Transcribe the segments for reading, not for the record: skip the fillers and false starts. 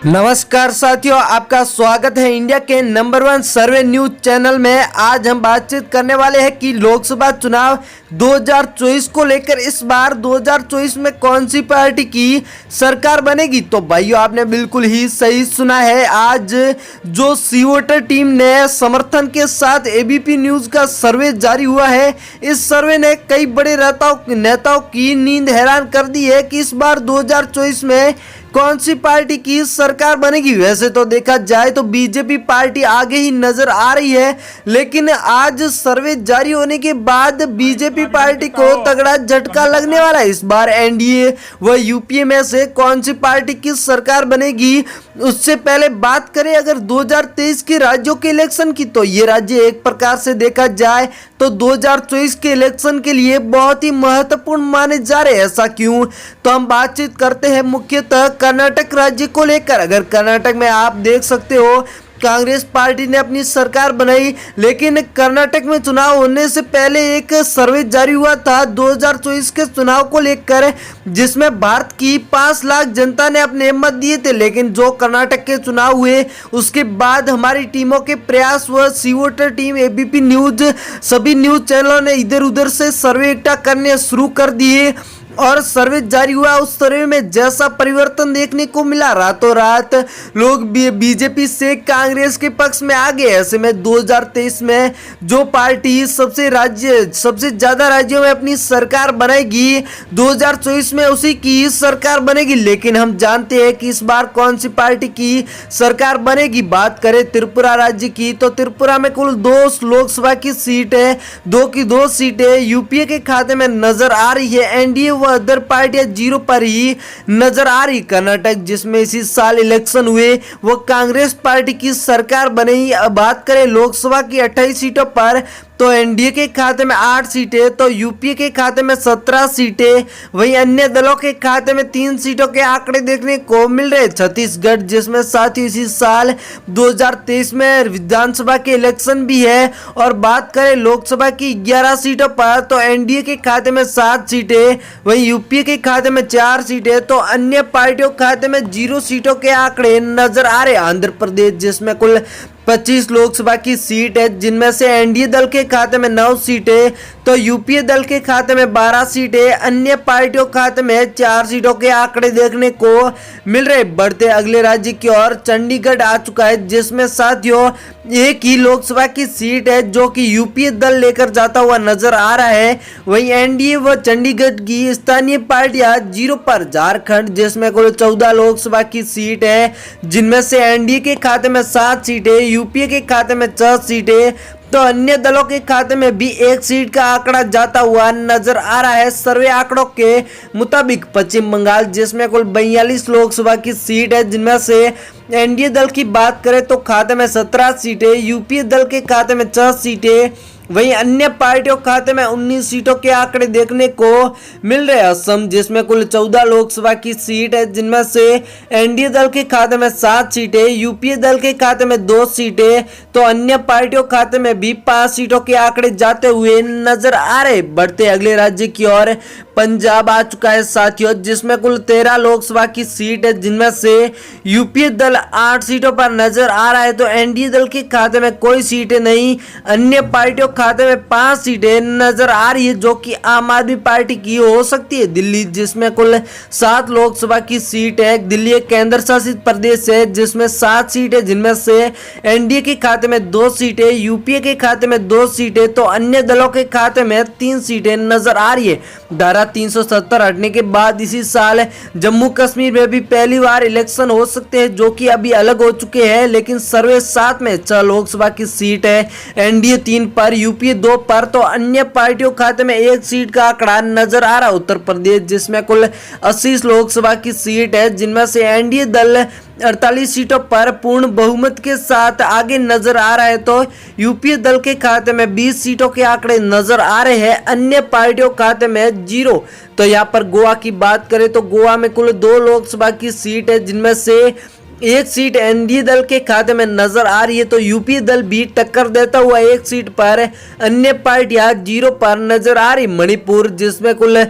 नमस्कार साथियों, आपका स्वागत है इंडिया के नंबर 1 सर्वे न्यूज चैनल में। आज हम बातचीत करने वाले हैं कि लोकसभा चुनाव 2024 को लेकर इस बार 2024 में कौन सी पार्टी की सरकार बनेगी। तो भाइयों, आपने बिल्कुल ही सही सुना है। आज जो सी वोटर टीम ने समर्थन के साथ एबीपी न्यूज का सर्वे जारी हुआ है, इस सर्वे ने कई बड़े नेताओं की नींद हैरान कर दी है कि इस बार 2024 में कौन सी पार्टी की सरकार बनेगी। वैसे तो देखा जाए तो बीजेपी पार्टी आगे ही नजर आ रही है, लेकिन आज सर्वे जारी होने के बाद बीजेपी पार्टी को तगड़ा झटका लगने वाला है। इस बार एनडीए व यूपीए में से कौन सी पार्टी की सरकार बनेगी, उससे पहले बात करें अगर 2023 के राज्यों के इलेक्शन की, तो ये राज्य एक प्रकार से देखा जाए तो 2024 के इलेक्शन के लिए बहुत ही महत्वपूर्ण माने जा रहे हैं। ऐसा क्यों? तो हम बातचीत करते हैं मुख्यतः कर्नाटक राज्य को लेकर। अगर कर्नाटक में आप देख सकते हो, कांग्रेस पार्टी ने अपनी सरकार बनाई, लेकिन कर्नाटक में चुनाव होने से पहले एक सर्वे जारी हुआ था 2024 के चुनाव को लेकर, जिसमें भारत की 5 लाख जनता ने अपने मत दिए थे। लेकिन जो कर्नाटक के चुनाव हुए उसके बाद हमारी टीमों के प्रयास व सी वोटर टीम, एबीपी न्यूज, सभी न्यूज चैनलों ने इधर उधर से सर्वे इकट्ठा करने शुरू कर दिए और सर्वे जारी हुआ। उस सर्वे में जैसा परिवर्तन देखने को मिला, रातों रात लोग बीजेपी से कांग्रेस के पक्ष में आ गए। ऐसे में 2023 में जो पार्टी सबसे ज्यादा राज्यों में अपनी सरकार बनाएगी, 2024 में उसी की सरकार बनेगी। लेकिन हम जानते हैं कि इस बार कौन सी पार्टी की सरकार बनेगी। बात करें त्रिपुरा राज्य की, तो त्रिपुरा में कुल 2 लोकसभा की सीट है, 2 की 2 सीटें यूपीए के खाते में नजर आ रही है। एनडीए व अदर पार्टियां 0 पर ही नजर आ रही। कर्नाटक, जिसमें इसी साल इलेक्शन हुए, वो कांग्रेस पार्टी की सरकार बनी। अब बात करें लोकसभा की 28 सीटों पर, तो एनडीए के खाते में 8 सीटें, तो यूपीए के खाते में 17 सीटें, वहीं अन्य दलों के खाते में 3 सीटों के आंकड़े देखने को मिल रहे। छत्तीसगढ़, जिसमें साथ ही इसी साल 2023 में विधानसभा के इलेक्शन भी है। और बात करें लोकसभा की 11 सीटों पर, तो एनडीए के खाते में 7 सीटें, वहीं यूपीए के खाते में 4 सीटें, तो अन्य पार्टियों के खाते में 0 सीटों के आंकड़े नजर आ रहे। आंध्र प्रदेश, जिसमें कुल 25 लोकसभा की सीट है, जिनमें से एनडीए दल के खाते में 9 सीटें, तो यूपीए दल के खाते में 12 सीटें, अन्य पार्टियों के खाते में 4 सीटों के आंकड़े देखने को मिल रहे। बढ़ते अगले राज्य की ओर, चंडीगढ़ आ चुका है, जिसमें साथियों एक ही लोकसभा की सीट है जो कि यूपीए दल लेकर जाता हुआ नजर आ रहा है। वहीं एनडीए व चंडीगढ़ की स्थानीय पार्टियां 0 पर। झारखंड, जिसमें कुल 14 लोकसभा की सीट है, जिनमें से एनडीए के खाते में 7 सीटें, यूपीए के खाते में 4 सीटें, तो अन्य दलों के खाते में भी 1 सीट का आंकड़ा जाता हुआ नजर आ रहा है। सर्वे आंकड़ों के मुताबिक पश्चिम बंगाल, जिसमें कुल 42 लोकसभा की सीट है, जिनमें से एनडीए दल की बात करें तो खाते में 17 सीटें, यूपीए दल के खाते में 4 सीटें, वहीं अन्य पार्टियों के खाते में 19 सीटों के आंकड़े देखने को मिल रहे। असम, जिसमें कुल 14 लोकसभा की सीट है, जिनमें से एनडीए दल के खाते में 7 सीटें, यूपीए दल के खाते में 2 सीटें, तो अन्य पार्टियों के खाते में भी 5 सीटों के आंकड़े जाते हुए नजर आ रहे। बढ़ते अगले राज्य की ओर, पंजाब आ चुका है साथियों, जिसमें कुल 13 लोकसभा की सीट है, जिनमें से यूपीए दल 8 सीटों पर नजर आ रहा है, तो एनडीए दल के खाते में कोई सीटें नहीं, अन्य पार्टियों खाते में 5 सीटें नजर आ रही है, जो कि आम आदमी पार्टी की हो सकती है। दिल्ली, जिसमें कुल 7 लोकसभा की सीट है, दिल्ली एक केंद्र शासित प्रदेश है, जिसमें 7 सीटें, जिनमें से एनडीए के खाते में 2 सीटें, यूपीए के खाते में 2 सीटें, तो अन्य दलों के खाते में 3 सीटें नजर आ रही है। धारा 370 हटने के बाद इसी साल जम्मू कश्मीर में भी पहली बार इलेक्शन हो सकते हैं, जो कि अभी अलग हो चुके हैं। लेकिन सर्वे 7 में 6 लोकसभा की सीट है, एनडीए 3 पर, यूपीए 2 पर, तो अन्य पार्टियों खाते में 1 सीट का आंकड़ा नजर आ रहा है। उत्तर प्रदेश, जिसमें कुल 80 लोकसभा की सीट है, जिनमें से एनडीए दल 48 सीटों पर पूर्ण बहुमत के साथ आगे नजर आ रहा है, तो यूपीए दल के खाते में 20 सीटों के आंकड़े नजर आ रहे हैं, अन्य पार्टियों खाते में 0। तो यहाँ पर गोवा की बात करें तो गोवा में कुल 2 लोकसभा की सीट है, जिनमें से 1 सीट एनडीए दल के खाते में नजर आ रही है, तो यूपीए दल भी टक्कर देता हुआ 1 सीट पर, अन्य पार्टियां 0 पर नजर आ रही। मणिपुर, जिसमें कुल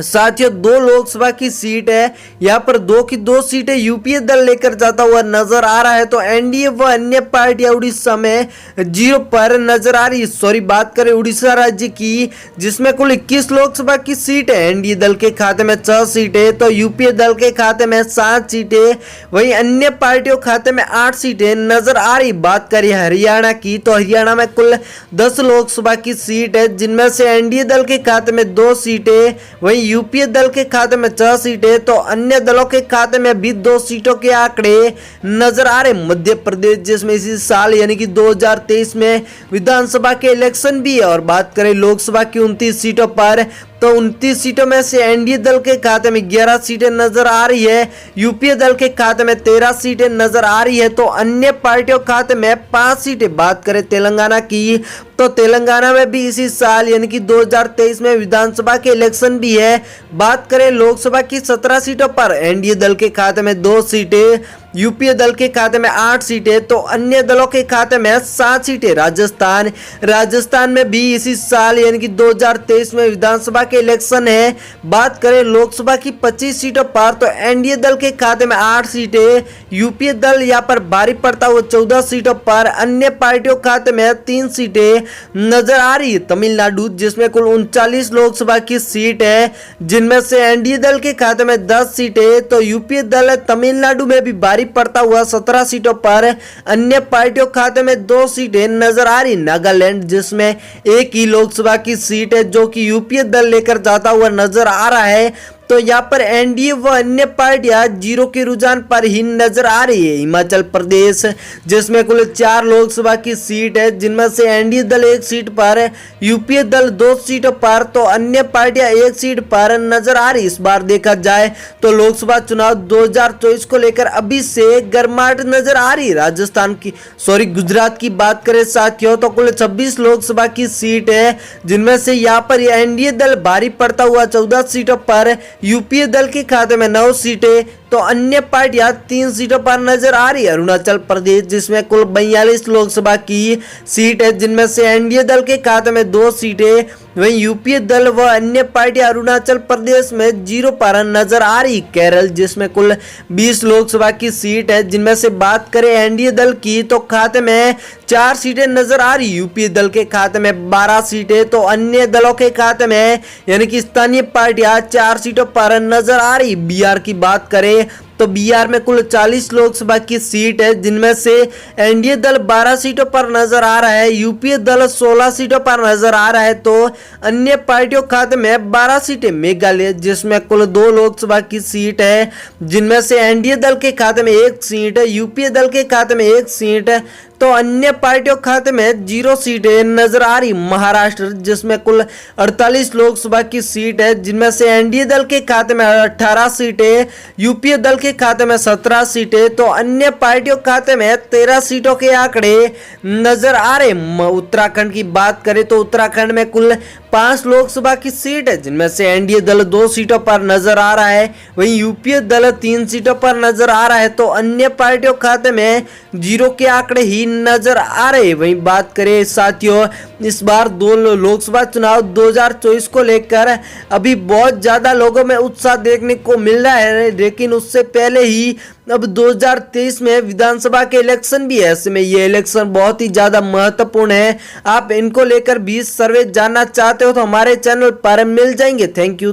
साथियों 2 लोकसभा की सीट है, यहाँ पर 2 की 2 सीटें यूपीए दल लेकर जाता हुआ नजर आ रहा है। तो एनडीए व अन्य पार्टियां उड़ीसा में 0 पर नजर आ रही है। सॉरी, बात करें उड़ीसा राज्य की, जिसमें कुल 21 लोकसभा की सीट है। एनडीए दल के खाते में 6 सीटें, तो यूपीए दल के खाते में 7 सीटें, वहीं अन्य पार्टियों खाते में 8 सीटें नजर आ रही। बात करें हरियाणा की, तो हरियाणा में कुल 10 लोकसभा की सीट है, जिनमें से एनडीए दल के खाते में 2 सीटें, वहीं यूपीए दल के खाते में 6 सीटें, तो अन्य दलों के खाते में भी 2 सीटों के आंकड़े नजर आ रहे। मध्य प्रदेश, जिसमें इसी साल यानी कि 2023 में विधानसभा के इलेक्शन भी है। और बात करें लोकसभा की 29 सीटों पर, तो 29 सीटों में से एनडीए दल के खाते में 11 सीटें नजर आ रही है, यूपीए दल के खाते में 13 सीटें नजर आ रही है, तो अन्य पार्टियों खाते में 5 सीटें। बात करें तेलंगाना की, तो तेलंगाना में भी इसी साल यानी कि 2023 में विधानसभा के इलेक्शन भी है। बात करें लोकसभा की 17 सीटों पर, एनडीए दल के खाते में 2 सीटें, यूपीए दल के खाते में 8 सीटें, तो अन्य दलों के खाते में 7 सीटें। राजस्थान में भी इसी साल यानी कि 2023 में विधानसभा के इलेक्शन है। बात करें लोकसभा की 25 सीटों पर, तो एनडीए दल के खाते में 8 सीटें, यूपीए दल यहाँ पर भारी पड़ता हुआ 14 सीटों पर, अन्य पार्टियों खाते में 3 सीटें नजर आ रही है। तमिलनाडु, जिसमें कुल 39 लोकसभा की सीट है, जिनमें से एनडीए दल के खाते में 10 सीटें, तो यूपीए दल तमिलनाडु में भी भारी पड़ता हुआ 17 सीटों पर, अन्य पार्टियों खाते में 2 सीटें नजर आ रही। नागालैंड, जिसमें 1 ही लोकसभा की सीट है, जो कि यूपीए दल लेकर जाता हुआ नजर आ रहा है, तो यहाँ पर एनडीए व अन्य पार्टियां 0 के रुझान पर ही नजर आ रही है। हिमाचल प्रदेश, जिसमें कुल 4 लोकसभा की सीट है, जिनमें से एनडीए दल 1 सीट पर, यूपीए दल 2 सीटों पर, तो अन्य पार्टियां 1 सीट पर नजर आ रही। इस बार देखा जाए तो लोकसभा चुनाव 2024 को लेकर अभी से गर्माहट नजर आ रही। गुजरात की बात करें साथियों, तो कुल 26 लोकसभा की सीट है, जिनमें से यहाँ पर एनडीए दल भारी पड़ता हुआ 14 सीटों पर, यूपीए दल के खाते में 9 सीटें, तो अन्य पार्टियां 3 सीटों पर नजर आ रही है। अरुणाचल प्रदेश, जिसमें कुल 42 लोकसभा की सीट है, जिनमें से एनडीए दल के खाते में 2 सीटें, वहीं यूपीए दल व अन्य पार्टियां अरुणाचल प्रदेश में 0 पर नजर आ रही। केरल, जिसमें कुल 20 लोकसभा की सीट है, जिनमें से बात करें एनडीए दल की, तो खाते में 4 सीटें नजर आ रही। यूपीए दल के खाते में 12 सीटें, तो अन्य दलों के खाते में यानी कि स्थानीय पार्टियां 4 सीटों पर नजर आ रही। बिहार की बात करें तो बिहार में कुल 40 लोकसभा की सीट है, जिनमें से एनडीए दल 12 सीटों पर नजर आ रहा है, यूपीए दल 16 सीटों पर नजर आ रहा है, तो अन्य पार्टियों खाते में 12 सीटें। मेघालय, जिसमें कुल 2 लोकसभा की सीट है, जिनमें से एनडीए दल के खाते में 1 सीट है, यूपीए दल के खाते में 1 सीट है, तो अन्य पार्टियों खाते में 0 सीटें नजर आ रही। महाराष्ट्र, जिसमें कुल 48 लोकसभा की सीट है, जिनमें से एनडीए दल के खाते में 18 सीटें, यूपीए दल के खाते में 17 सीटें, तो अन्य पार्टियों खाते में 13 सीटों के आंकड़े नजर आ रहे। उत्तराखंड की बात करें तो उत्तराखंड में कुल 5 लोकसभा की सीट है, जिनमें से एनडीए दल 2 सीटों पर नजर आ रहा है, वहीं यूपीए दल 3 सीटों पर नजर आ रहा है, तो अन्य पार्टियों खाते में 0 के आंकड़े ही नजर आ रहे। वहीं बात करें साथियों, इस बार 2 लोकसभा चुनाव 2024 को लेकर अभी बहुत ज्यादा लोगों में उत्साह देखने को मिल रहा है, लेकिन उससे पहले ही अब 2023 में विधानसभा के इलेक्शन भी है। ऐसे में ये इलेक्शन बहुत ही ज्यादा महत्वपूर्ण है। आप इनको लेकर भी सर्वे जानना चाहते हो तो हमारे चैनल पर मिल जाएंगे। Thank you.